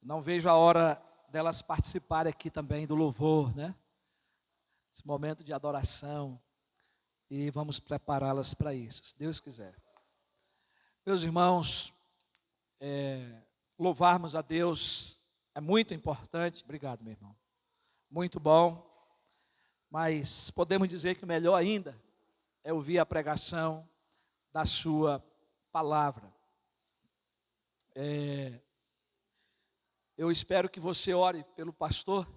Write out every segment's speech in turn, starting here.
Não vejo a hora delas participarem aqui também do louvor, né? Esse momento de adoração. E vamos prepará-las para isso, se Deus quiser. Meus irmãos, louvarmos a Deus é muito importante. Obrigado, meu irmão. Muito bom. Mas podemos dizer que o melhor ainda é ouvir a pregação da sua palavra. Eu espero que você ore pelo pastor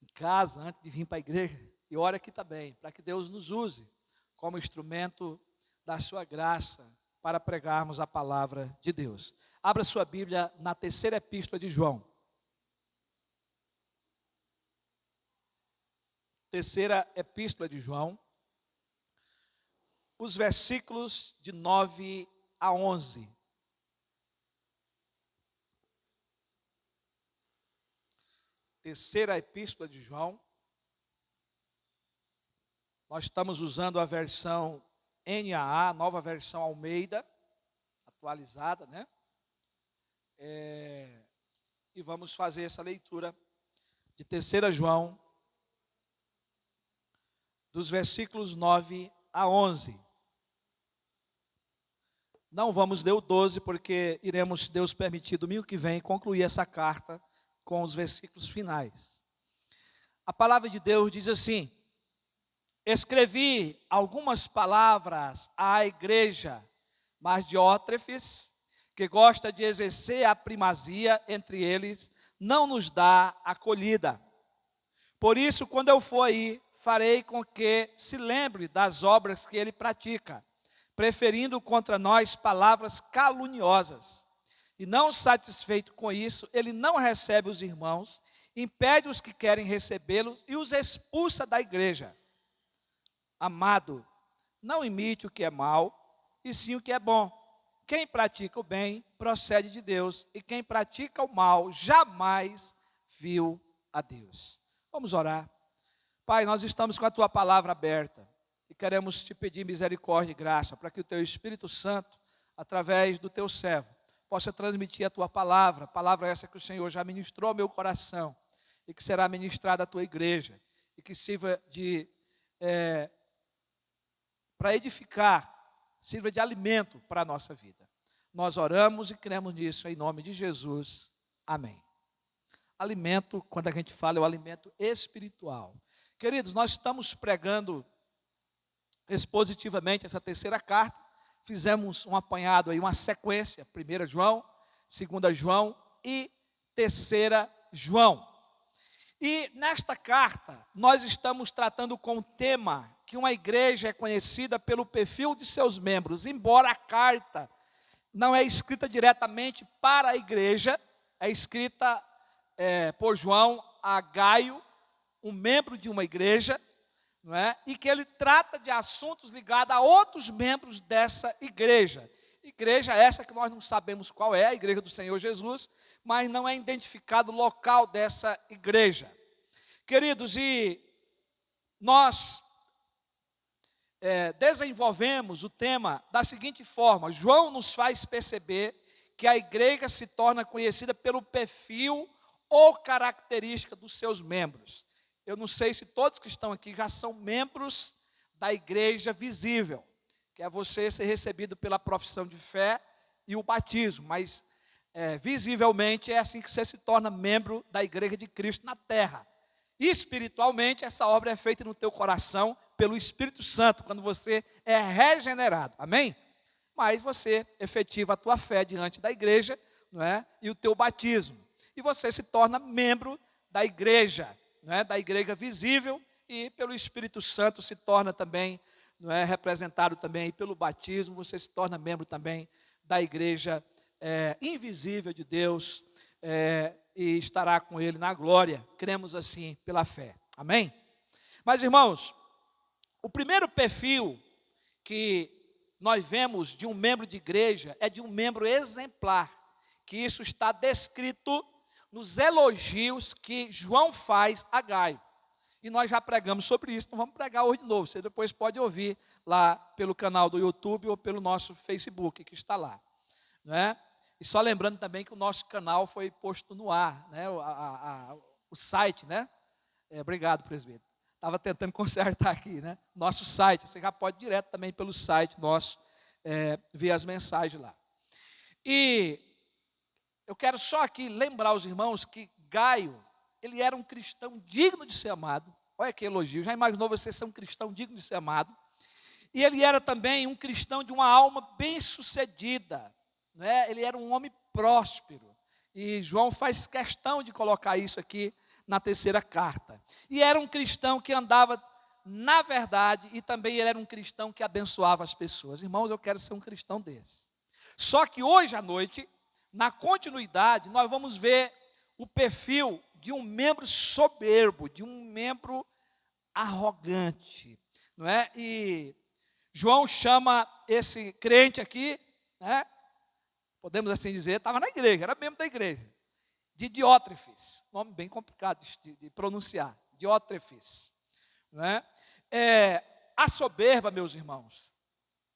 em casa, antes de vir para a igreja, e ore aqui também, para que Deus nos use como instrumento da sua graça para pregarmos a palavra de Deus. Abra sua Bíblia na terceira epístola de João. Terceira epístola de João, os versículos de 9 a 11. Terceira epístola de João. Nós estamos usando a versão NAA, nova versão Almeida, atualizada, né? E vamos fazer essa leitura de 3 João, dos versículos 9 a 11. Não vamos ler o 12, porque iremos, se Deus permitir, domingo que vem, concluir essa carta com os versículos finais. A palavra de Deus diz assim: escrevi algumas palavras à igreja, mas Diótrefes, que gosta de exercer a primazia entre eles, não nos dá acolhida. Por isso, quando eu for aí, farei com que se lembre das obras que ele pratica, preferindo contra nós palavras caluniosas. E não satisfeito com isso, ele não recebe os irmãos, impede os que querem recebê-los e os expulsa da igreja. Amado, não imite o que é mal, e sim o que é bom. Quem pratica o bem procede de Deus, e quem pratica o mal jamais viu a Deus. Vamos orar. Pai, nós estamos com a Tua palavra aberta e queremos Te pedir misericórdia e graça para que o Teu Espírito Santo, através do Teu servo, possa transmitir a Tua palavra essa que o Senhor já ministrou ao meu coração e que será ministrada à Tua igreja e que sirva para edificar, sirva de alimento para a nossa vida. Nós oramos e cremos nisso em nome de Jesus. Amém. Alimento, quando a gente fala, é o alimento espiritual. Queridos, nós estamos pregando expositivamente essa terceira carta, fizemos um apanhado aí, uma sequência, 1 João, 2 João e 3 João. E nesta carta, nós estamos tratando com o tema que uma igreja é conhecida pelo perfil de seus membros, embora a carta não é escrita diretamente para a igreja, é escrita por João a Gaio, um membro de uma igreja, não é? E que ele trata de assuntos ligados a outros membros dessa igreja. Igreja essa que nós não sabemos qual é, a igreja do Senhor Jesus, mas não é identificado o local dessa igreja. Queridos, e nós desenvolvemos o tema da seguinte forma: João nos faz perceber que a igreja se torna conhecida pelo perfil ou característica dos seus membros. Eu não sei se todos que estão aqui já são membros da igreja visível, que é você ser recebido pela profissão de fé e o batismo, mas visivelmente é assim que você se torna membro da igreja de Cristo na terra. Espiritualmente, essa obra é feita no teu coração pelo Espírito Santo, quando você é regenerado, amém? Mas você efetiva a tua fé diante da igreja, não é? E o teu batismo, e você se torna membro da igreja, não é? Da igreja visível, e pelo Espírito Santo se torna também, não é? Representado também pelo batismo, você se torna membro também da igreja invisível de Deus, e estará com Ele na glória. Cremos assim pela fé, amém? Mas irmãos, o primeiro perfil que nós vemos de um membro de igreja é de um membro exemplar, que isso está descrito nos elogios que João faz a Gaio. E nós já pregamos sobre isso, não vamos pregar hoje de novo. Você depois pode ouvir lá pelo canal do YouTube ou pelo nosso Facebook, que está lá, não é? E só lembrando também que o nosso canal foi posto no ar, né? O site, né? Obrigado, presbítero. Estava tentando consertar aqui, né? Nosso site, você já pode ir direto também pelo site nosso, ver as mensagens lá. E eu quero só aqui lembrar os irmãos que Gaio, ele era um cristão digno de ser amado. Olha que elogio, já imaginou você ser um cristão digno de ser amado? E ele era também um cristão de uma alma bem-sucedida, né? Ele era um homem próspero. E João faz questão de colocar isso aqui na terceira carta. E era um cristão que andava na verdade e também ele era um cristão que abençoava as pessoas. Irmãos, eu quero ser um cristão desse. Só que hoje à noite, na continuidade, nós vamos ver o perfil de um membro soberbo, de um membro arrogante, não é? E João chama esse crente aqui, né? Podemos assim dizer, estava na igreja, era membro da igreja, de Diótrefes, nome bem complicado de pronunciar, Diótrefes, não é? A soberba, meus irmãos,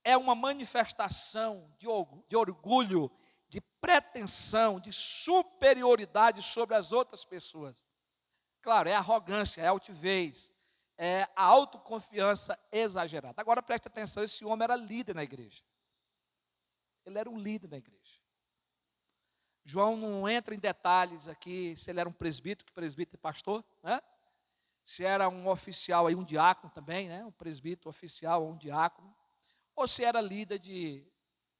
é uma manifestação de orgulho, de pretensão, de superioridade sobre as outras pessoas. Claro, é arrogância, é altivez, é a autoconfiança exagerada. Agora preste atenção, esse homem era líder na igreja. Ele era um líder na igreja. João não entra em detalhes aqui se ele era um presbítero, que presbítero e pastor, né? Se era um oficial aí, um diácono também, né? Um presbítero oficial ou um diácono, ou se era líder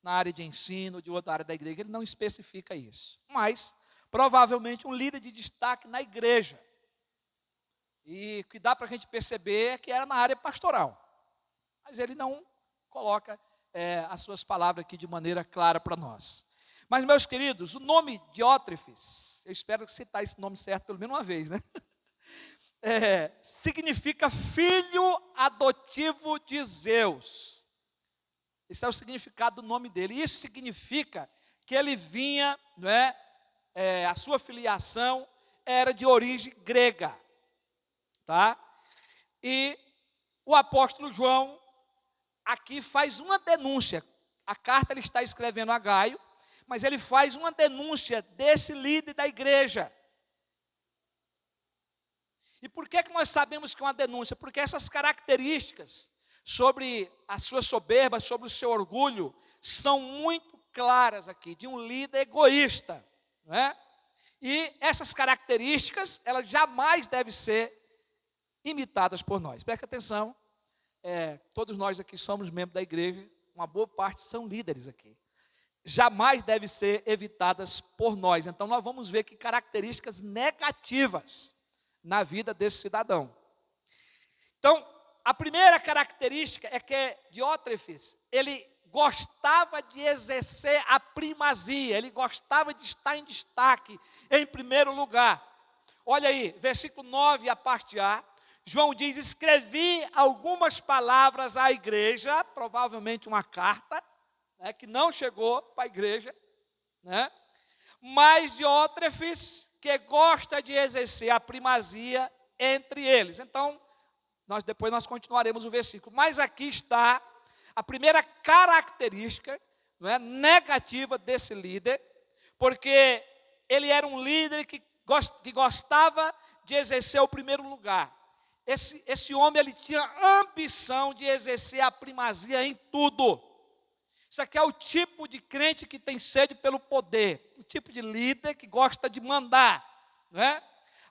na área de ensino, de outra área da igreja, ele não especifica isso. Mas, provavelmente, um líder de destaque na igreja. E o que dá para a gente perceber é que era na área pastoral. Mas ele não coloca as suas palavras aqui de maneira clara para nós. Mas, meus queridos, o nome Diótrefes, eu espero citar esse nome certo pelo menos uma vez, né? Significa filho adotivo de Zeus. Esse é o significado do nome dele. Isso significa que ele vinha, não é? A sua filiação era de origem grega. Tá? E o apóstolo João aqui faz uma denúncia. A carta ele está escrevendo a Gaio, mas ele faz uma denúncia desse líder da igreja. E por que nós sabemos que é uma denúncia? Porque essas características sobre a sua soberba, sobre o seu orgulho, são muito claras aqui, de um líder egoísta, não é? E essas características, elas jamais devem ser imitadas por nós. Preste atenção, todos nós aqui somos membros da igreja, uma boa parte são líderes aqui. Jamais devem ser evitadas por nós. Então nós vamos ver que características negativas na vida desse cidadão. Então, a primeira característica é que Diótrefes, ele gostava de exercer a primazia, ele gostava de estar em destaque, em primeiro lugar. Olha aí, versículo 9, a parte A, João diz, escrevi algumas palavras à igreja, provavelmente uma carta, né, que não chegou para a igreja, né? Mas Diótrefes, que gosta de exercer a primazia entre eles. Então, depois nós continuaremos o versículo. Mas aqui está a primeira característica, não é, negativa desse líder, porque ele era um líder que gostava de exercer o primeiro lugar. Esse homem ele tinha ambição de exercer a primazia em tudo. Isso aqui é o tipo de crente que tem sede pelo poder, o tipo de líder que gosta de mandar, não é?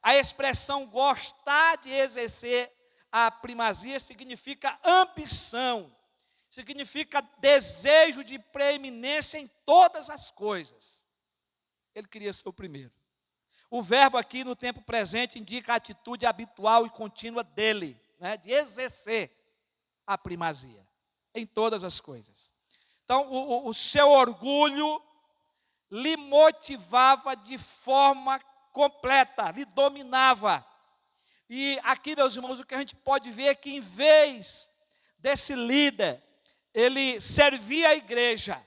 A expressão gostar de exercer a primazia significa ambição, significa desejo de preeminência em todas as coisas. Ele queria ser o primeiro. O verbo aqui no tempo presente indica a atitude habitual e contínua dele, né, de exercer a primazia em todas as coisas. Então, o seu orgulho lhe motivava de forma completa, lhe dominava. E aqui, meus irmãos, o que a gente pode ver é que em vez desse líder, ele servia a igreja,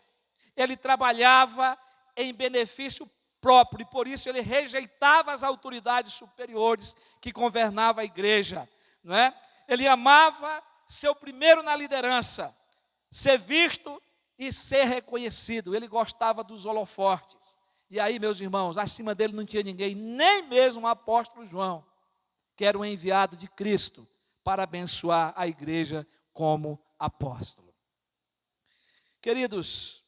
ele trabalhava em benefício próprio, e por isso ele rejeitava as autoridades superiores que governavam a igreja, não é? Ele amava ser o primeiro na liderança, ser visto e ser reconhecido. Ele gostava dos holofortes. E aí, meus irmãos, acima dele não tinha ninguém, nem mesmo o apóstolo João, que era o enviado de Cristo para abençoar a igreja como apóstolo. Queridos,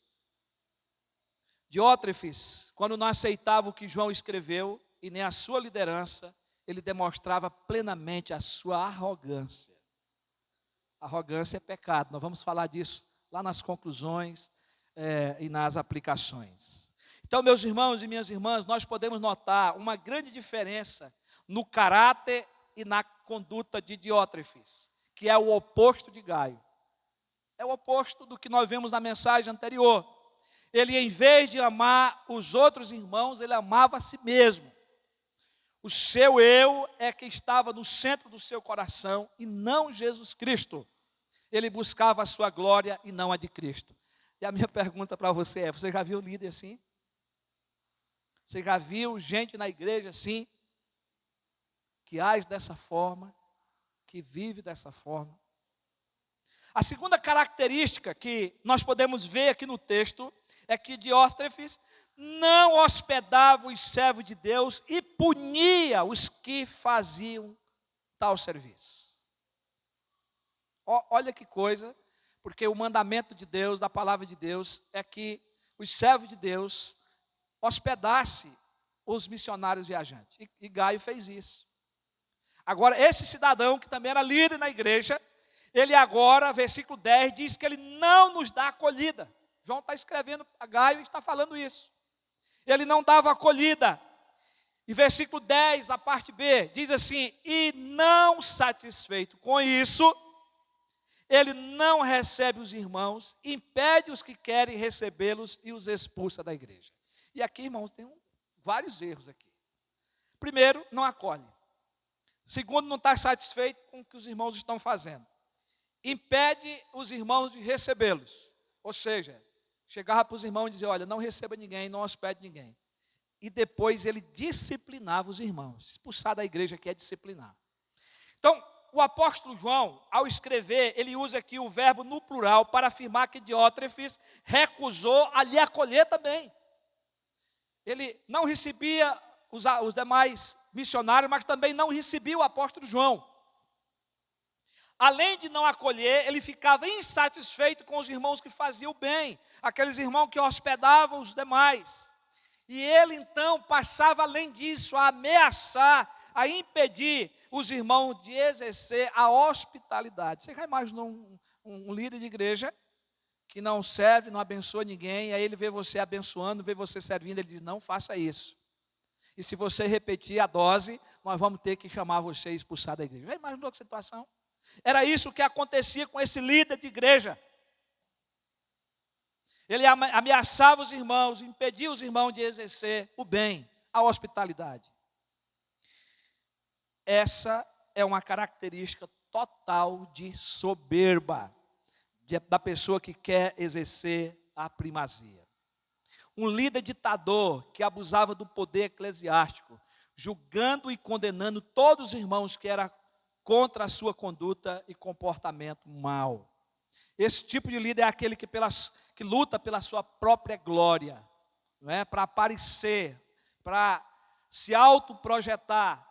Diótrefes, quando não aceitava o que João escreveu e nem a sua liderança, ele demonstrava plenamente a sua arrogância. Arrogância é pecado, nós vamos falar disso lá nas conclusões e nas aplicações. Então, meus irmãos e minhas irmãs, nós podemos notar uma grande diferença no caráter e na conduta de Diótrefes, que é o oposto de Gaio. É o oposto do que nós vemos na mensagem anterior. Ele, em vez de amar os outros irmãos, ele amava a si mesmo. O seu eu é que estava no centro do seu coração e não Jesus Cristo. Ele buscava a sua glória e não a de Cristo. E a minha pergunta para você é: você já viu líder assim? Você já viu gente na igreja assim? Que age dessa forma, que vive dessa forma? A segunda característica que nós podemos ver aqui no texto é que Diótrefes não hospedava os servos de Deus e punia os que faziam tal serviço. Olha que coisa, porque o mandamento de Deus, da palavra de Deus, é que os servos de Deus hospedassem os missionários viajantes. E Gaio fez isso. Agora, esse cidadão, que também era líder na igreja, ele agora, versículo 10, diz que ele não nos dá acolhida. João está escrevendo a Gaio e está falando isso. Ele não dava acolhida. E versículo 10, a parte B, diz assim: e não satisfeito com isso, ele não recebe os irmãos, impede os que querem recebê-los e os expulsa da igreja. E aqui, irmãos, tem vários erros aqui. Primeiro, não acolhe. Segundo, não está satisfeito com o que os irmãos estão fazendo. Impede os irmãos de recebê-los. Ou seja, chegava para os irmãos e dizia: olha, não receba ninguém, não hospede ninguém. E depois ele disciplinava os irmãos. Expulsar da igreja aqui é disciplinar. Então, o apóstolo João, ao escrever, ele usa aqui o verbo no plural para afirmar que Diótrefes recusou a lhe acolher também. Ele não recebia os demais missionários, mas também não recebia o apóstolo João. Além de não acolher, ele ficava insatisfeito com os irmãos que faziam bem, aqueles irmãos que hospedavam os demais. E ele então passava além disso, a ameaçar, a impedir os irmãos de exercer a hospitalidade. Você já imaginou um líder de igreja que não serve, não abençoa ninguém, aí ele vê você abençoando, vê você servindo, ele diz: não faça isso. E se você repetir a dose, nós vamos ter que chamar você e expulsar da igreja. Já imaginou que situação? Era isso que acontecia com esse líder de igreja. Ele ameaçava os irmãos, impedia os irmãos de exercer o bem, a hospitalidade. Essa é uma característica total de soberba, da pessoa que quer exercer a primazia. Um líder ditador que abusava do poder eclesiástico, julgando e condenando todos os irmãos que eram contra a sua conduta e comportamento mau. Esse tipo de líder é aquele que luta pela sua própria glória, não é? Para aparecer, para se autoprojetar,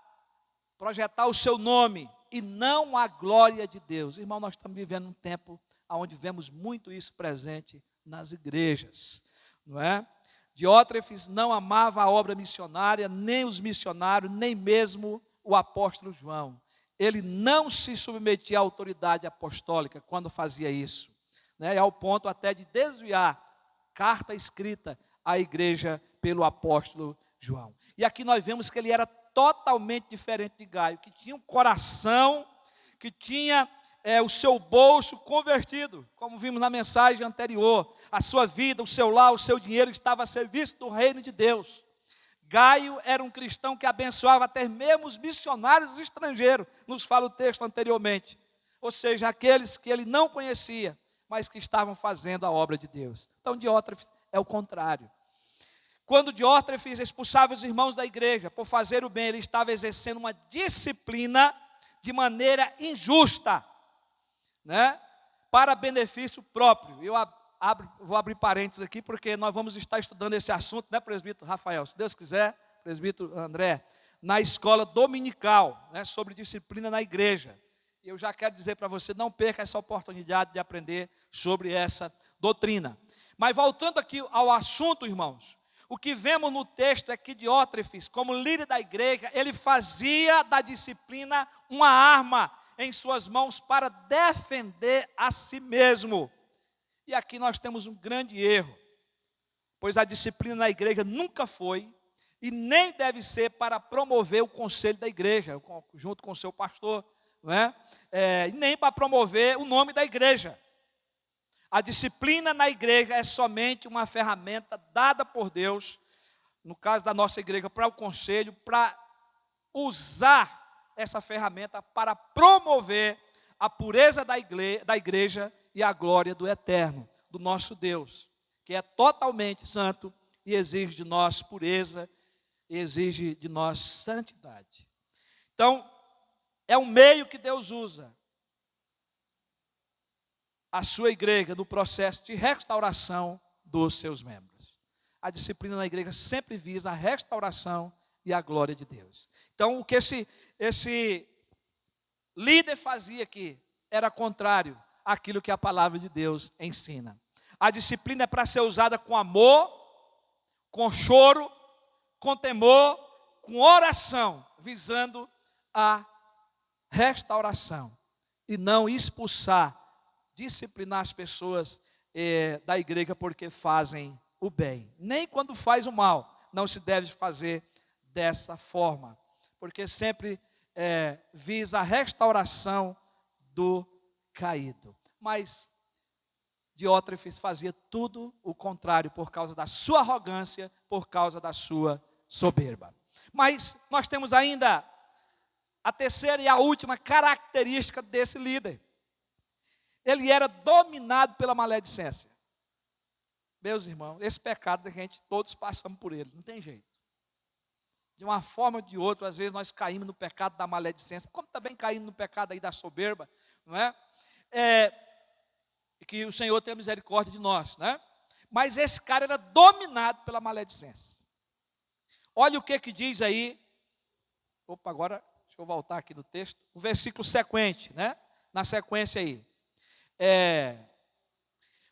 projetar o seu nome e não a glória de Deus. Irmão, nós estamos vivendo um tempo onde vemos muito isso presente nas igrejas, não é? Diótrefes não amava a obra missionária, nem os missionários, nem mesmo o apóstolo João. Ele não se submetia à autoridade apostólica quando fazia isso, né? Ao ponto até de desviar carta escrita à igreja pelo apóstolo João. E aqui nós vemos que ele era totalmente diferente de Gaio, que tinha um coração, que tinha o seu bolso convertido, como vimos na mensagem anterior. A sua vida, o seu lar, o seu dinheiro estava a serviço do reino de Deus. Gaio era um cristão que abençoava até mesmo os missionários estrangeiros, nos fala o texto anteriormente. Ou seja, aqueles que ele não conhecia, mas que estavam fazendo a obra de Deus. Então, Diótrefes é o contrário. Quando Diótrefes expulsava os irmãos da igreja por fazer o bem, ele estava exercendo uma disciplina de maneira injusta, né? Para benefício próprio. Eu vou abrir parênteses aqui, porque nós vamos estar estudando esse assunto, né, presbítero Rafael? Se Deus quiser, presbítero André, na escola dominical, né, sobre disciplina na igreja. E eu já quero dizer para você, não perca essa oportunidade de aprender sobre essa doutrina. Mas voltando aqui ao assunto, irmãos, o que vemos no texto é que Diótrefes, como líder da igreja, ele fazia da disciplina uma arma em suas mãos para defender a si mesmo. E aqui nós temos um grande erro, pois a disciplina na igreja nunca foi e nem deve ser para promover o conselho da igreja, junto com o seu pastor, não é? E nem para promover o nome da igreja. A disciplina na igreja é somente uma ferramenta dada por Deus, no caso da nossa igreja, para o conselho, para usar essa ferramenta para promover a pureza da igreja e a glória do eterno, do nosso Deus, que é totalmente santo e exige de nós pureza e exige de nós santidade. Então, é um meio que Deus usa a sua igreja no processo de restauração dos seus membros. A disciplina na igreja sempre visa a restauração e a glória de Deus. Então, o que esse líder fazia aqui era contrário àquilo que a palavra de Deus ensina. A disciplina é para ser usada com amor, com choro, com temor, com oração, visando a restauração e não expulsar, disciplinar as pessoas da igreja porque fazem o bem. Nem quando faz o mal, não se deve fazer dessa forma, porque sempre visa a restauração do caído. Mas Diótrefes fazia tudo o contrário por causa da sua arrogância, por causa da sua soberba. Mas nós temos ainda a terceira e a última característica desse líder. Ele era dominado pela maledicência. Meus irmãos, esse pecado a gente todos passamos por ele, não tem jeito. De uma forma ou de outra, às vezes nós caímos no pecado da maledicência, como também caímos no pecado aí da soberba, não é? Que o Senhor tenha misericórdia de nós, né? Mas esse cara era dominado pela maledicência. Olha o que diz aí. Agora, deixa eu voltar aqui no texto. O versículo sequente, né? Na sequência aí.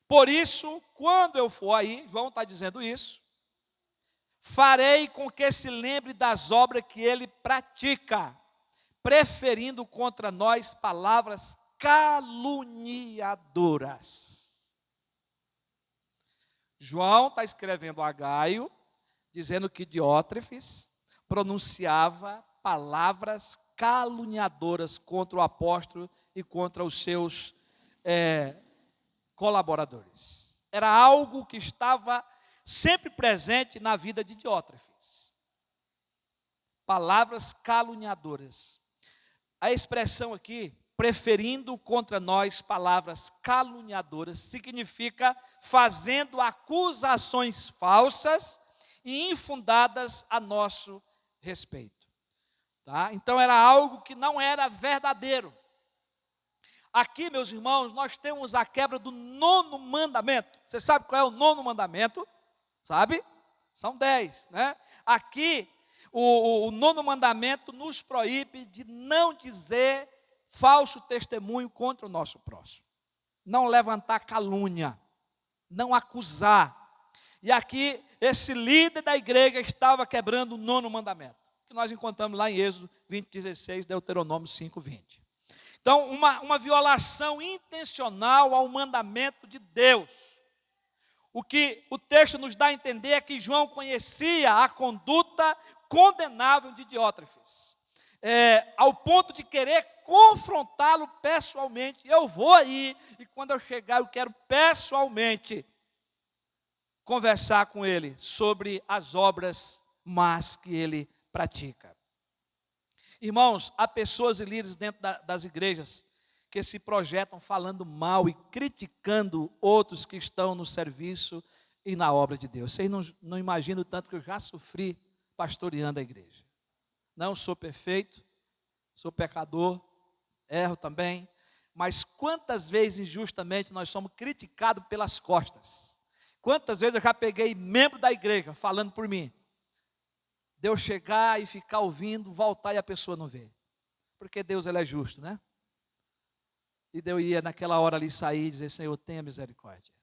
Por isso, quando eu for aí, João está dizendo isso, farei com que se lembre das obras que ele pratica, preferindo contra nós palavras caluniadoras. João está escrevendo a Gaio, dizendo que Diótrefes pronunciava palavras caluniadoras contra o apóstolo e contra os seus colaboradores. Era algo que estava sempre presente na vida de Diótrefes. Palavras caluniadoras. A expressão aqui, preferindo contra nós palavras caluniadoras, significa fazendo acusações falsas e infundadas a nosso respeito. Tá? Então era algo que não era verdadeiro. Aqui, meus irmãos, nós temos a quebra do 9º mandamento. Você sabe qual é o 9º mandamento? Sabe? São 10, né? Aqui, o 9º mandamento nos proíbe de não dizer falso testemunho contra o nosso próximo. Não levantar calúnia, não acusar. E aqui, esse líder da igreja estava quebrando o 9º mandamento, que nós encontramos lá em Êxodo 20:16, Deuteronômio 5:20. Então, uma violação intencional ao mandamento de Deus. O que o texto nos dá a entender é que João conhecia a conduta condenável de Diótrefes, ao ponto de querer confrontá-lo pessoalmente. Eu vou aí, e quando eu chegar, eu quero pessoalmente conversar com ele sobre as obras más que ele pratica. Irmãos, há pessoas e líderes dentro das igrejas que se projetam falando mal e criticando outros que estão no serviço e na obra de Deus. Vocês não imaginam o tanto que eu já sofri pastoreando a igreja. Não sou perfeito, sou pecador, erro também, Mas quantas vezes injustamente nós somos criticados pelas costas? Quantas vezes eu já peguei membro da igreja falando por mim? De eu chegar e ficar ouvindo, voltar e a pessoa não vê. Porque Deus, ele é justo, né? E eu ia naquela hora ali sair e dizer, Senhor, tenha misericórdia,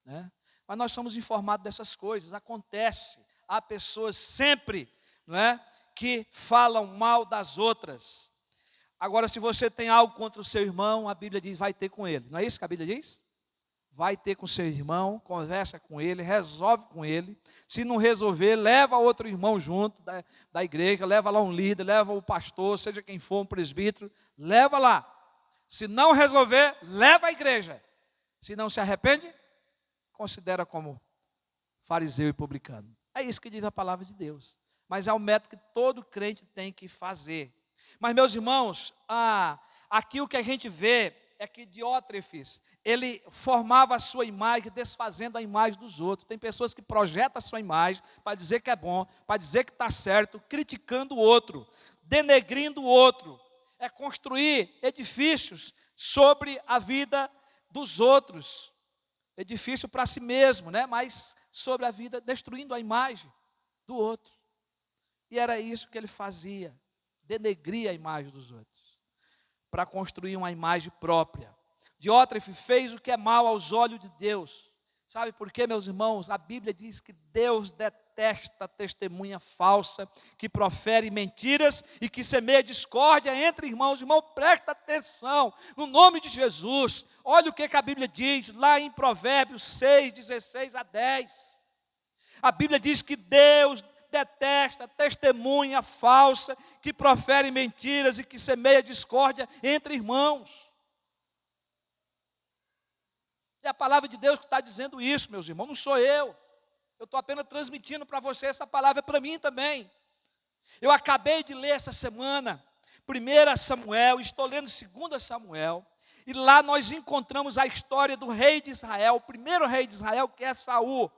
né? Mas nós somos informados dessas coisas, acontece. Há pessoas sempre, não é, que falam mal das outras. Agora, se você tem algo contra o seu irmão, a Bíblia diz, vai ter com ele. Não é isso que a Bíblia diz? Vai ter com seu irmão, conversa com ele, resolve com ele. Se não resolver, leva outro irmão junto da igreja, leva lá um líder, leva o pastor, seja quem for, um presbítero, leva lá. Se não resolver, leva a igreja. Se não se arrepende, considera como fariseu e publicano. É isso que diz a palavra de Deus. Mas é o método que todo crente tem que fazer. Mas, meus irmãos, aqui o que a gente vê é que Diótrefes, ele formava a sua imagem desfazendo a imagem dos outros. Tem pessoas que projetam a sua imagem para dizer que é bom, para dizer que está certo, criticando o outro, denegrindo o outro. É construir edifícios sobre a vida dos outros. Edifício para si mesmo, né? Mas sobre a vida, destruindo a imagem do outro. E era isso que ele fazia, denegria a imagem dos outros, para construir uma imagem própria. Diótrefes fez o que é mal aos olhos de Deus. Sabe por quê, meus irmãos? A Bíblia diz que Deus detesta testemunha falsa, que profere mentiras e que semeia discórdia entre irmãos. Irmão, presta atenção, no nome de Jesus. Olha o que a Bíblia diz lá em Provérbios 6, 16 a 10. A Bíblia diz que Deus detesta testemunha falsa, que profere mentiras e que semeia discórdia entre irmãos. É a palavra de Deus que está dizendo isso, meus irmãos, não sou eu. Eu estou apenas transmitindo para você essa palavra, para mim também. Eu acabei de ler essa semana 1 Samuel, estou lendo 2 Samuel, e lá nós encontramos a história do rei de Israel, o primeiro rei de Israel, que é Saul.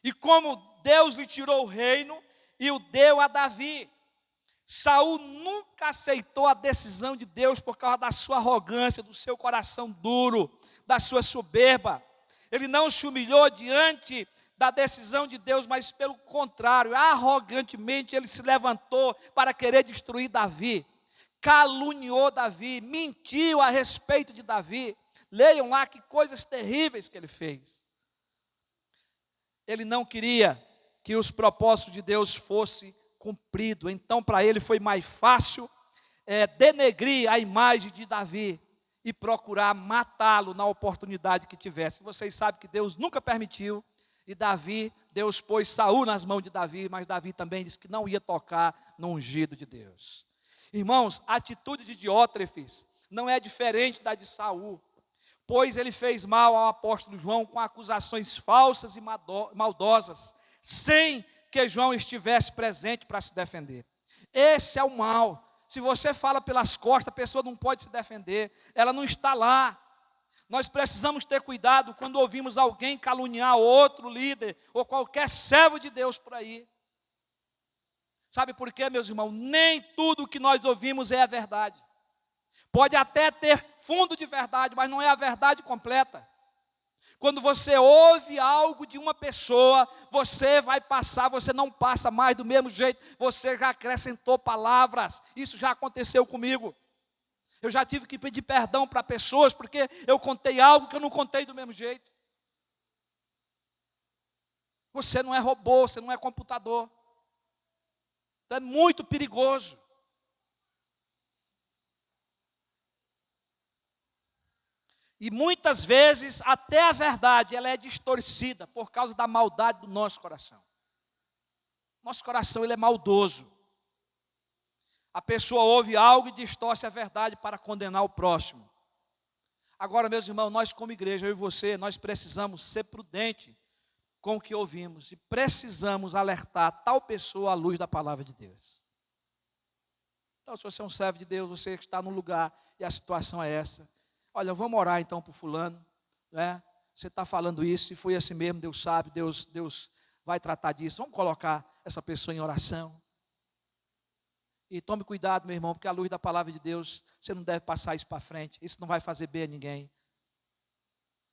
E como Deus lhe tirou o reino e o deu a Davi. Saul nunca aceitou a decisão de Deus por causa da sua arrogância, do seu coração duro, da sua soberba. Ele não se humilhou diante da decisão de Deus, mas pelo contrário, arrogantemente ele se levantou para querer destruir Davi. Caluniou Davi, mentiu a respeito de Davi. Leiam lá que coisas terríveis que ele fez. Ele não queria que os propósitos de Deus fossem cumpridos. Então, para ele foi mais fácil denegrir a imagem de Davi e procurar matá-lo na oportunidade que tivesse. Vocês sabem que Deus nunca permitiu. E Deus pôs Saul nas mãos de Davi, mas Davi também disse que não ia tocar no ungido de Deus. Irmãos, a atitude de Diótrefes não é diferente da de Saul, pois ele fez mal ao apóstolo João com acusações falsas e maldosas, sem que João estivesse presente para se defender. Esse é o mal. Se você fala pelas costas, a pessoa não pode se defender, ela não está lá. Nós precisamos ter cuidado quando ouvimos alguém caluniar outro líder, ou qualquer servo de Deus por aí. Sabe por quê, meus irmãos? Nem tudo que nós ouvimos é a verdade. Pode até ter fundo de verdade, mas não é a verdade completa. Quando você ouve algo de uma pessoa, você não passa mais do mesmo jeito, você já acrescentou palavras. Isso já aconteceu comigo. Eu já tive que pedir perdão para pessoas, porque eu contei algo que eu não contei do mesmo jeito. Você não é robô, você não é computador. Então é muito perigoso. E muitas vezes até a verdade ela é distorcida por causa da maldade do nosso coração. Nosso coração ele é maldoso. A pessoa ouve algo e distorce a verdade para condenar o próximo. Agora, meus irmãos, nós como igreja, eu e você, nós precisamos ser prudentes com o que ouvimos e precisamos alertar tal pessoa à luz da palavra de Deus. Então, se você é um servo de Deus, você está num lugar e a situação é essa. Olha, vamos orar então para o fulano, né? Você está falando isso, e foi assim mesmo, Deus sabe, Deus vai tratar disso. Vamos colocar essa pessoa em oração. E tome cuidado, meu irmão, porque à luz da palavra de Deus, você não deve passar isso para frente. Isso não vai fazer bem a ninguém.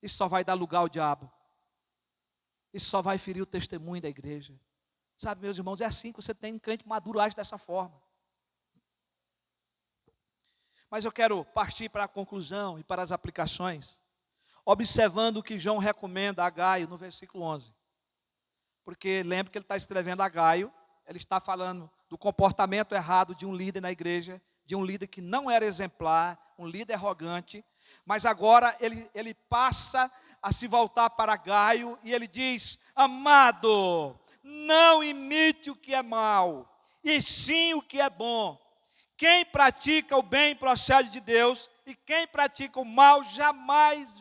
Isso só vai dar lugar ao diabo. Isso só vai ferir o testemunho da igreja. Sabe, meus irmãos, é assim que você tem um crente maduro, age dessa forma. Mas eu quero partir para a conclusão e para as aplicações, observando o que João recomenda a Gaio no versículo 11. Porque lembra que ele está escrevendo a Gaio, ele está falando do comportamento errado de um líder na igreja, de um líder que não era exemplar, um líder arrogante, mas agora ele passa a se voltar para Gaio e ele diz: amado, não imite o que é mal, e sim o que é bom. Quem pratica o bem procede de Deus, e quem pratica o mal jamais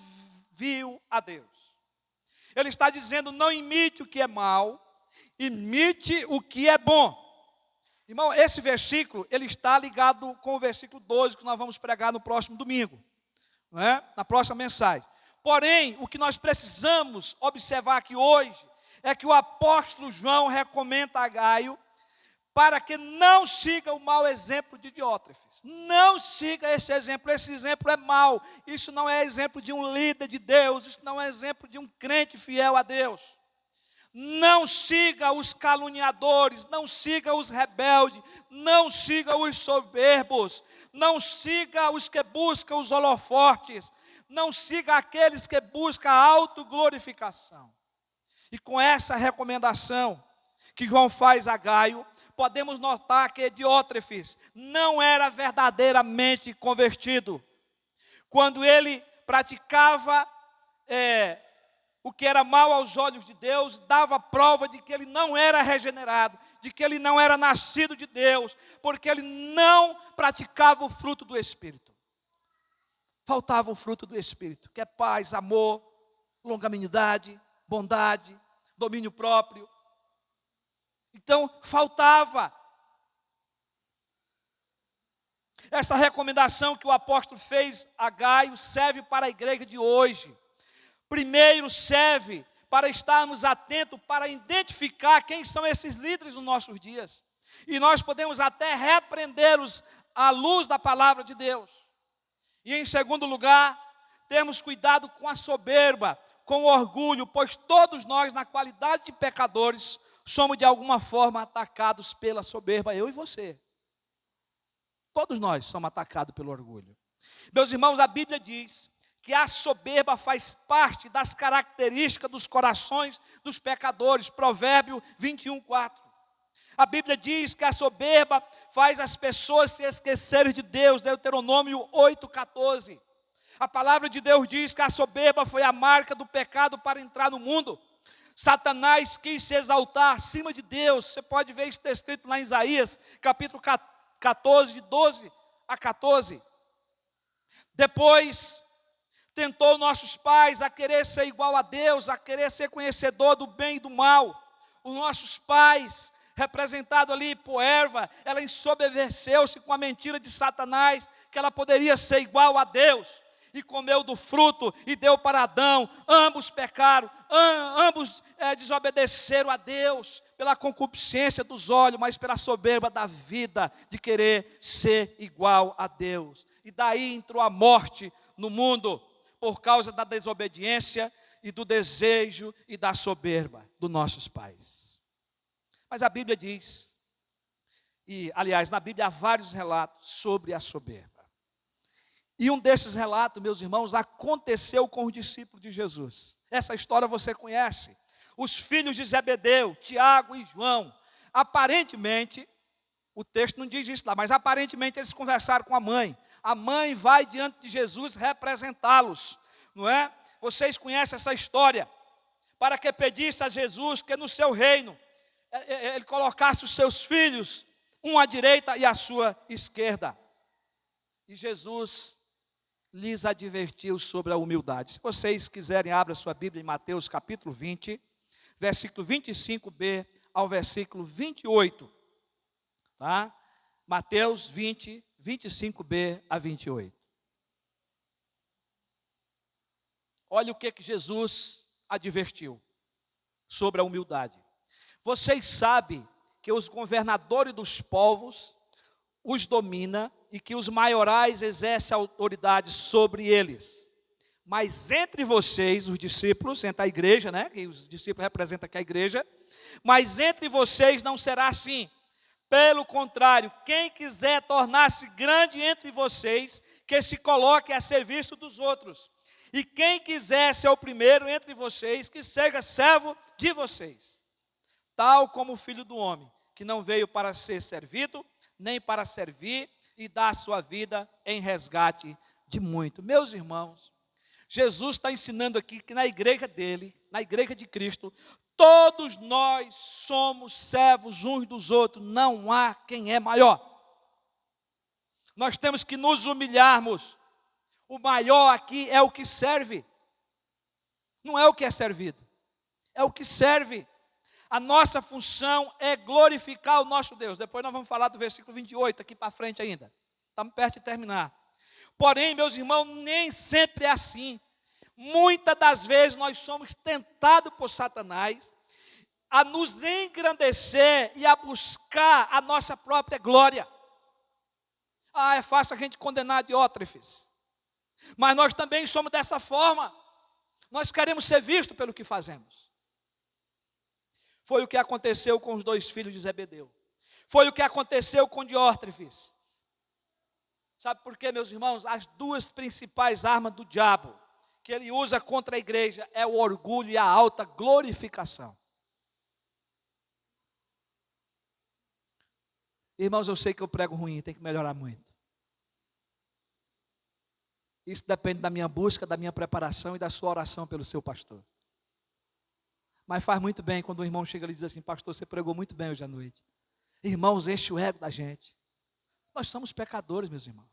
viu a Deus. Ele está dizendo: não imite o que é mal, imite o que é bom. Irmão, esse versículo, ele está ligado com o versículo 12, que nós vamos pregar no próximo domingo, não é? Na próxima mensagem. Porém, o que nós precisamos observar aqui hoje, é que o apóstolo João recomenda a Gaio, para que não siga o mau exemplo de Diótrefes. Não siga esse exemplo é mau. Isso não é exemplo de um líder de Deus, isso não é exemplo de um crente fiel a Deus. Não siga os caluniadores, não siga os rebeldes, não siga os soberbos, não siga os que buscam os holofotes, não siga aqueles que buscam a autoglorificação. E com essa recomendação que João faz a Gaio, podemos notar que Diótrefes não era verdadeiramente convertido. Quando ele praticava o que era mal aos olhos de Deus, dava prova de que ele não era regenerado, de que ele não era nascido de Deus, porque ele não praticava o fruto do Espírito. Faltava o fruto do Espírito, que é paz, amor, longanimidade, bondade, domínio próprio. Então, faltava. Essa recomendação que o apóstolo fez a Gaio serve para a igreja de hoje. Primeiro, serve para estarmos atentos, para identificar quem são esses líderes nos nossos dias. E nós podemos até repreendê-los à luz da palavra de Deus. E em segundo lugar, termos cuidado com a soberba, com o orgulho, pois todos nós, na qualidade de pecadores, somos de alguma forma atacados pela soberba, eu e você. Todos nós somos atacados pelo orgulho. Meus irmãos, a Bíblia diz que a soberba faz parte das características dos corações dos pecadores. Provérbio 21:4. A Bíblia diz que a soberba faz as pessoas se esquecerem de Deus. Deuteronômio 8:14. A palavra de Deus diz que a soberba foi a marca do pecado para entrar no mundo. Satanás quis se exaltar acima de Deus. Você pode ver isso escrito lá em Isaías, capítulo 14, de 12 a 14. Depois, tentou nossos pais a querer ser igual a Deus, a querer ser conhecedor do bem e do mal. Os nossos pais, representado ali por Eva, ela ensoberbeceu-se com a mentira de Satanás, que ela poderia ser igual a Deus. E comeu do fruto e deu para Adão. Ambos pecaram, ambos desobedeceram a Deus pela concupiscência dos olhos, mas pela soberba da vida de querer ser igual a Deus. E daí entrou a morte no mundo por causa da desobediência e do desejo e da soberba dos nossos pais. Mas a Bíblia diz, e aliás, na Bíblia há vários relatos sobre a soberba. E um desses relatos, meus irmãos, aconteceu com os discípulos de Jesus. Essa história você conhece. Os filhos de Zebedeu, Tiago e João. Aparentemente, o texto não diz isso lá, mas aparentemente eles conversaram com a mãe. A mãe vai diante de Jesus representá-los, não é? Vocês conhecem essa história. Para que pedisse a Jesus que no seu reino, ele colocasse os seus filhos, um à direita e à sua esquerda. E Jesus lhes advertiu sobre a humildade. Se vocês quiserem, abra sua Bíblia em Mateus capítulo 20, versículo 25b ao versículo 28. Tá? Mateus 20, 25b a 28. Olha o que Jesus advertiu sobre a humildade. Vocês sabem que os governadores dos povos os domina e que os maiorais exercem autoridade sobre eles. Mas entre vocês, os discípulos, entre a igreja, né, que os discípulos representam aqui a igreja, mas entre vocês não será assim. Pelo contrário, quem quiser tornar-se grande entre vocês, que se coloque a serviço dos outros. E quem quiser ser o primeiro entre vocês, que seja servo de vocês. Tal como o Filho do Homem, que não veio para ser servido, nem para servir e dar a sua vida em resgate de muito. Meus irmãos, Jesus está ensinando aqui que na igreja dele, na igreja de Cristo, todos nós somos servos uns dos outros, não há quem é maior. Nós temos que nos humilharmos. O maior aqui é o que serve, não é o que é servido, é o que serve. A nossa função é glorificar o nosso Deus. Depois nós vamos falar do versículo 28, aqui para frente ainda. Estamos perto de terminar. Porém, meus irmãos, nem sempre é assim. Muitas das vezes nós somos tentados por Satanás a nos engrandecer e a buscar a nossa própria glória. É fácil a gente condenar Diótrefes. Mas nós também somos dessa forma. Nós queremos ser vistos pelo que fazemos. Foi o que aconteceu com os 2 filhos de Zebedeu. Foi o que aconteceu com Diótrefes. Sabe por quê, meus irmãos? As 2 principais armas do diabo que ele usa contra a igreja é o orgulho e a alta glorificação. Irmãos, eu sei que eu prego ruim, tem que melhorar muito. Isso depende da minha busca, da minha preparação e da sua oração pelo seu pastor. Mas faz muito bem quando o irmão chega ali e diz assim: pastor, você pregou muito bem hoje à noite. Irmãos, enche o ego da gente. Nós somos pecadores, meus irmãos.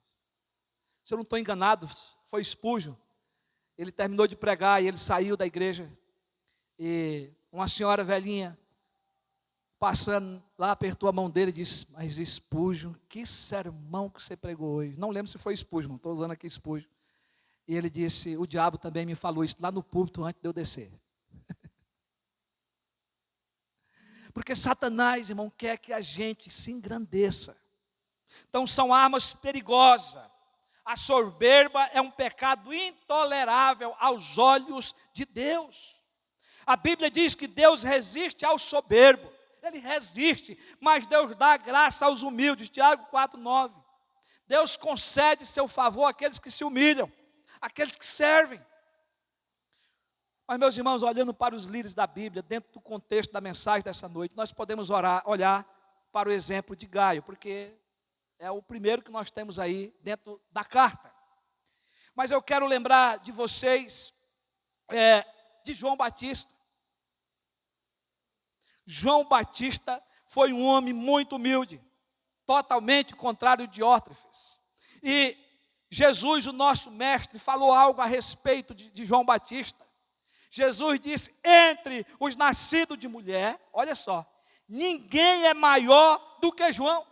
Se eu não estou enganado, foi Spurgeon. Ele terminou de pregar e ele saiu da igreja. E uma senhora velhinha, passando lá, apertou a mão dele e disse: mas Spurgeon, que sermão que você pregou hoje. Não lembro se foi Spurgeon, estou usando aqui Spurgeon. E ele disse: o diabo também me falou isso lá no púlpito antes de eu descer. Porque Satanás, irmão, quer que a gente se engrandeça. Então são armas perigosas. A soberba é um pecado intolerável aos olhos de Deus. A Bíblia diz que Deus resiste ao soberbo. Ele resiste, mas Deus dá graça aos humildes. Tiago 4:9. Deus concede seu favor àqueles que se humilham, àqueles que servem. Mas, meus irmãos, olhando para os líderes da Bíblia, dentro do contexto da mensagem dessa noite, nós podemos olhar para o exemplo de Gaio, porque é o primeiro que nós temos aí dentro da carta. Mas eu quero lembrar de vocês de João Batista. João Batista foi um homem muito humilde, totalmente contrário de Diótrefes. E Jesus, o nosso mestre, falou algo a respeito de João Batista. Jesus disse: entre os nascidos de mulher, olha só, ninguém é maior do que João.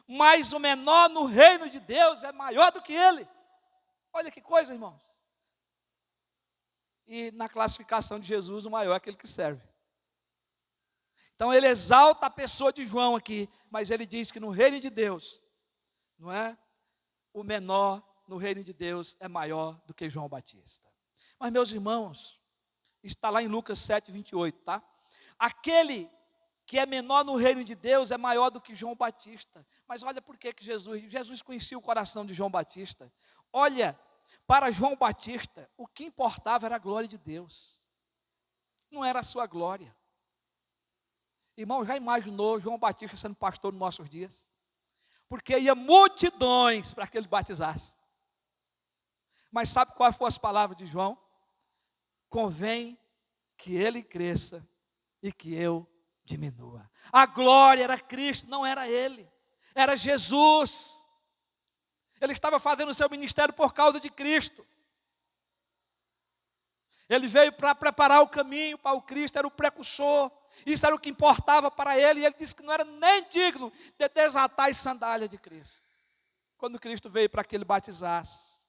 Mas o menor no reino de Deus é maior do que ele. Olha que coisa, irmãos. E na classificação de Jesus, o maior é aquele que serve. Então ele exalta a pessoa de João aqui, mas ele diz que no reino de Deus, não é? O menor no reino de Deus é maior do que João Batista. Mas, meus irmãos, está lá em Lucas 7:28, tá? Aquele que é menor no reino de Deus é maior do que João Batista. Mas olha por que Jesus conhecia o coração de João Batista. Olha, para João Batista, o que importava era a glória de Deus. Não era a sua glória. Irmão, já imaginou João Batista sendo pastor nos nossos dias? Porque ia multidões para que ele batizasse. Mas sabe quais foram as palavras de João? Convém que ele cresça e que eu diminua. A glória era Cristo, não era ele. Era Jesus. Ele estava fazendo o seu ministério por causa de Cristo. Ele veio para preparar o caminho para o Cristo, era o precursor. Isso era o que importava para ele. E ele disse que não era nem digno de desatar as sandálias de Cristo. Quando Cristo veio para que ele batizasse.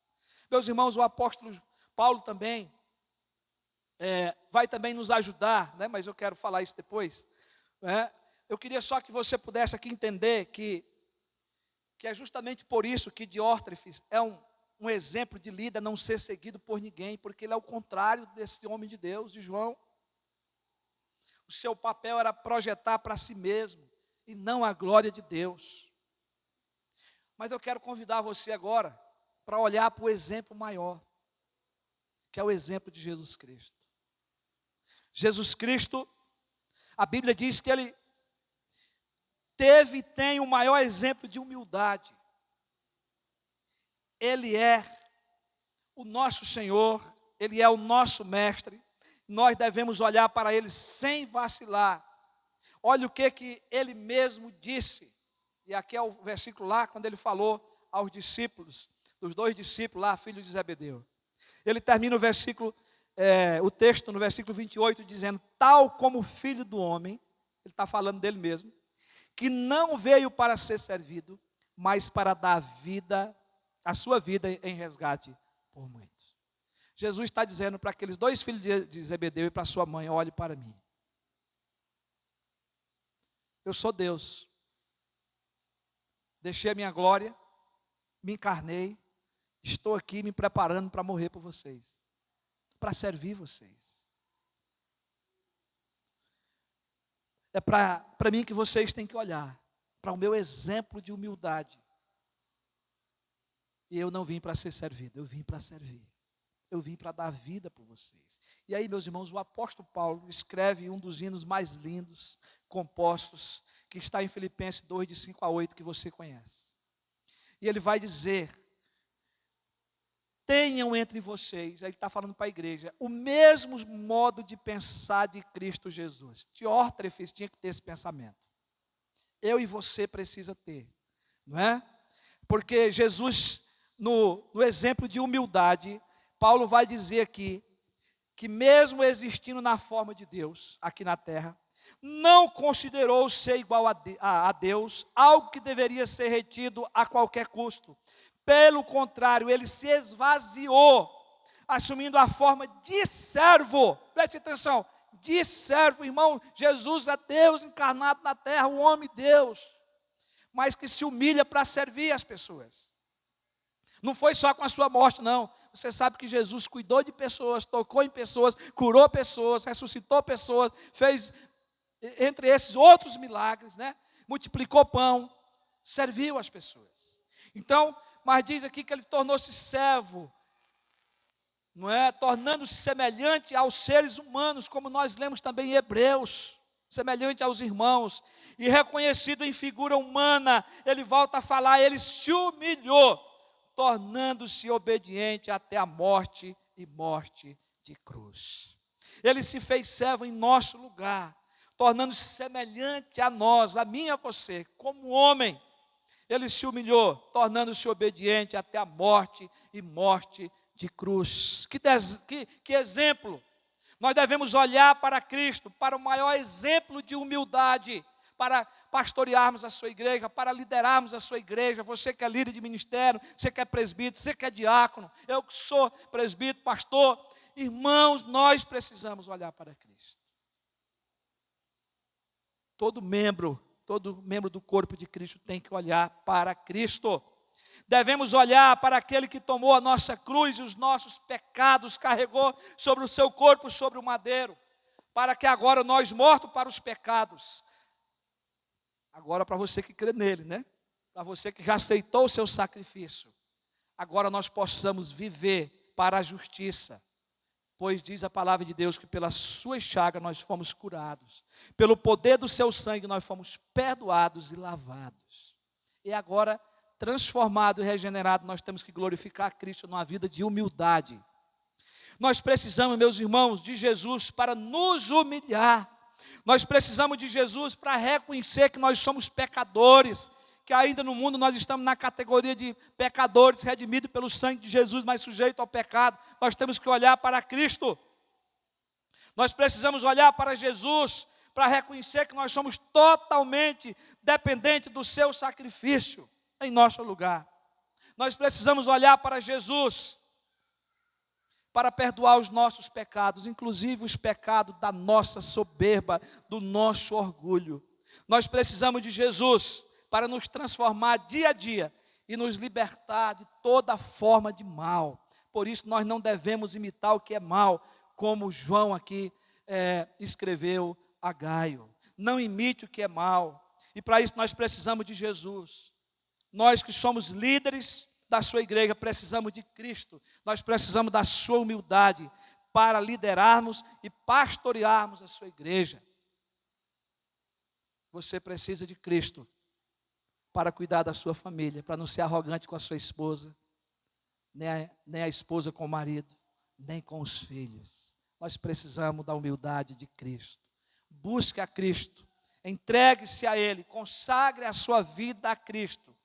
Meus irmãos, o apóstolo Paulo também vai também nos ajudar, né? Mas eu quero falar isso depois. Eu queria só que você pudesse aqui entender que que é justamente por isso que Diótrefes é um exemplo de líder não ser seguido por ninguém, porque ele é o contrário desse homem de Deus, de João. O seu papel era projetar para si mesmo e não a glória de Deus. Mas eu quero convidar você agora para olhar para o exemplo maior, que é o exemplo de Jesus Cristo. Jesus Cristo, a Bíblia diz que ele teve e tem o maior exemplo de humildade. Ele é o nosso Senhor, Ele é o nosso Mestre. Nós devemos olhar para Ele sem vacilar. Olha o que Ele mesmo disse. E aqui é o versículo lá, quando Ele falou aos discípulos, dos 2 discípulos lá, filhos de Zebedeu. Ele termina o texto no versículo 28, dizendo, tal como o Filho do Homem, Ele está falando dele mesmo, que não veio para ser servido, mas para dar a sua vida em resgate por muitos. Jesus está dizendo para aqueles 2 filhos de Zebedeu e para sua mãe, olhe para mim. Eu sou Deus. Deixei a minha glória, me encarnei, estou aqui me preparando para morrer por vocês, para servir vocês. É para mim que vocês têm que olhar, para o meu exemplo de humildade. E eu não vim para ser servido, eu vim para servir. Eu vim para dar vida por vocês. E aí, meus irmãos, o apóstolo Paulo escreve um dos hinos mais lindos, compostos, que está em Filipenses 2, de 5 a 8, que você conhece. E ele vai dizer, tenham entre vocês, ele está falando para a igreja, o mesmo modo de pensar de Cristo Jesus. Diótrefes tinha que ter esse pensamento. Eu e você precisa ter, não é? Porque Jesus, no exemplo de humildade, Paulo vai dizer aqui, que mesmo existindo na forma de Deus, aqui na terra, não considerou ser igual a Deus, algo que deveria ser retido a qualquer custo. Pelo contrário, ele se esvaziou, assumindo a forma de servo. Preste atenção, de servo, irmão. Jesus é Deus encarnado na terra, o homem Deus, mas que se humilha para servir as pessoas. Não foi só com a sua morte, não. Você sabe que Jesus cuidou de pessoas, tocou em pessoas, curou pessoas, ressuscitou pessoas, fez, entre esses outros milagres, né? Multiplicou pão, serviu as pessoas. Então, mas diz aqui que ele tornou-se servo, não é? Tornando-se semelhante aos seres humanos, como nós lemos também em Hebreus, semelhante aos irmãos, e reconhecido em figura humana, ele volta a falar, ele se humilhou, tornando-se obediente até a morte e morte de cruz. Ele se fez servo em nosso lugar, tornando-se semelhante a nós, a mim e a você, como homem. Ele se humilhou, tornando-se obediente até a morte e morte de cruz. Que exemplo! Nós devemos olhar para Cristo, para o maior exemplo de humildade, para pastorearmos a sua igreja, para liderarmos a sua igreja. Você que é líder de ministério, você que é presbítero, você que é diácono, eu que sou presbítero, pastor. Irmãos, nós precisamos olhar para Cristo. Todo membro do corpo de Cristo tem que olhar para Cristo. Devemos olhar para aquele que tomou a nossa cruz e os nossos pecados, carregou sobre o seu corpo, sobre o madeiro, para que agora nós, mortos para os pecados, agora para você que crê nele, né? Para você que já aceitou o seu sacrifício, agora nós possamos viver para a justiça. Pois diz a palavra de Deus que pelas suas chagas nós fomos curados. Pelo poder do seu sangue nós fomos perdoados e lavados. E agora, transformado e regenerado, nós temos que glorificar a Cristo numa vida de humildade. Nós precisamos, meus irmãos, de Jesus para nos humilhar. Nós precisamos de Jesus para reconhecer que nós somos pecadores, que ainda no mundo nós estamos na categoria de pecadores, redimidos pelo sangue de Jesus, mas sujeitos ao pecado. Nós temos que olhar para Cristo. Nós precisamos olhar para Jesus, para reconhecer que nós somos totalmente dependentes do seu sacrifício em nosso lugar. Nós precisamos olhar para Jesus, para perdoar os nossos pecados, inclusive os pecados da nossa soberba, do nosso orgulho. Nós precisamos de Jesus para nos transformar dia a dia e nos libertar de toda forma de mal. Por isso nós não devemos imitar o que é mal, como João aqui escreveu a Gaio. Não imite o que é mal. E para isso nós precisamos de Jesus. Nós que somos líderes da sua igreja, precisamos de Cristo. Nós precisamos da sua humildade para liderarmos e pastorearmos a sua igreja. Você precisa de Cristo para cuidar da sua família, para não ser arrogante com a sua esposa, nem a esposa com o marido, nem com os filhos. Nós precisamos da humildade de Cristo. Busque a Cristo, entregue-se a Ele, consagre a sua vida a Cristo.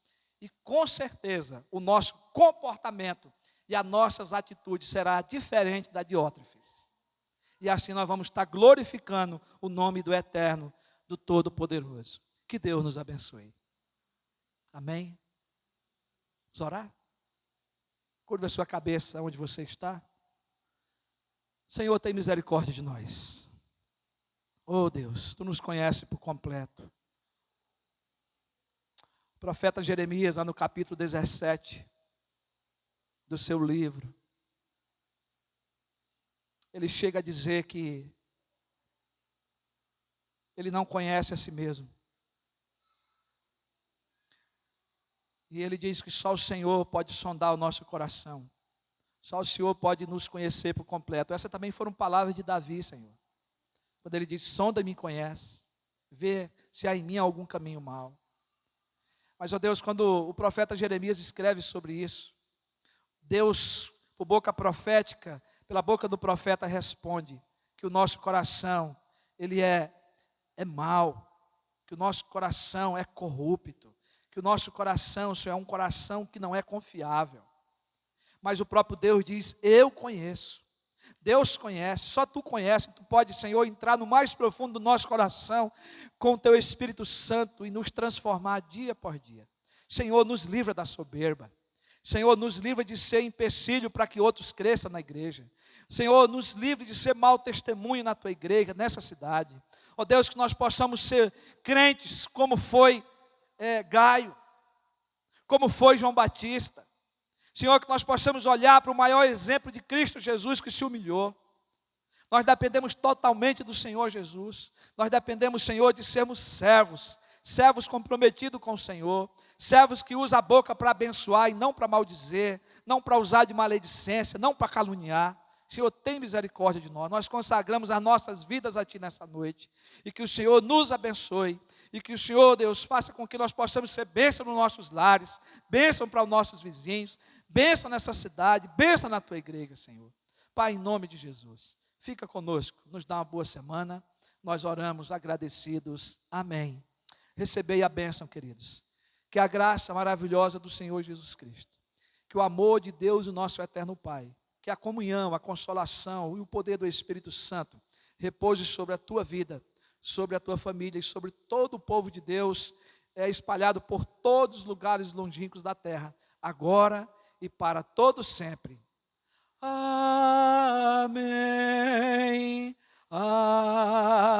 E com certeza o nosso comportamento e as nossas atitudes será diferente da de Diótrefes. E assim nós vamos estar glorificando o nome do Eterno, do Todo-Poderoso. Que Deus nos abençoe. Amém? Vamos orar? Curva a sua cabeça onde você está. Senhor, tem misericórdia de nós. Oh Deus, Tu nos conheces por completo. O profeta Jeremias, lá no capítulo 17 do seu livro, ele chega a dizer que ele não conhece a si mesmo. E ele diz que só o Senhor pode sondar o nosso coração. Só o Senhor pode nos conhecer por completo. Essas também foram palavras de Davi, Senhor. Quando ele diz, sonda-me e conhece. Vê se há em mim algum caminho mau. Mas, ó Deus, quando o profeta Jeremias escreve sobre isso, Deus, por boca profética, pela boca do profeta, responde que o nosso coração, ele é mau, que o nosso coração é corrupto, que o nosso coração, Senhor, é um coração que não é confiável. Mas o próprio Deus diz, eu conheço. Deus conhece, só Tu conheces. Tu pode, Senhor, entrar no mais profundo do nosso coração com o Teu Espírito Santo e nos transformar dia após dia. Senhor, nos livra da soberba. Senhor, nos livra de ser empecilho para que outros cresçam na igreja. Senhor, nos livre de ser mau testemunho na Tua igreja, nessa cidade. Ó Deus, que nós possamos ser crentes como foi Gaio, como foi João Batista. Senhor, que nós possamos olhar para o maior exemplo de Cristo Jesus que se humilhou. Nós dependemos totalmente do Senhor Jesus. Nós dependemos, Senhor, de sermos servos. Servos comprometidos com o Senhor. Servos que usam a boca para abençoar e não para maldizer. Não para usar de maledicência, não para caluniar. Senhor, tem misericórdia de nós. Nós consagramos as nossas vidas a Ti nessa noite. E que o Senhor nos abençoe. E que o Senhor, Deus, faça com que nós possamos ser bênção nos nossos lares. Bênção para os nossos vizinhos. Bênção nessa cidade, bênção na Tua igreja, Senhor. Pai, em nome de Jesus, fica conosco, nos dá uma boa semana. Nós oramos agradecidos. Amém. Recebei a bênção, queridos. Que a graça maravilhosa do Senhor Jesus Cristo, que o amor de Deus, o nosso eterno Pai, que a comunhão, a consolação e o poder do Espírito Santo repouse sobre a tua vida, sobre a tua família e sobre todo o povo de Deus, espalhado por todos os lugares longínquos da terra, agora e para todo sempre. Amém. Amém.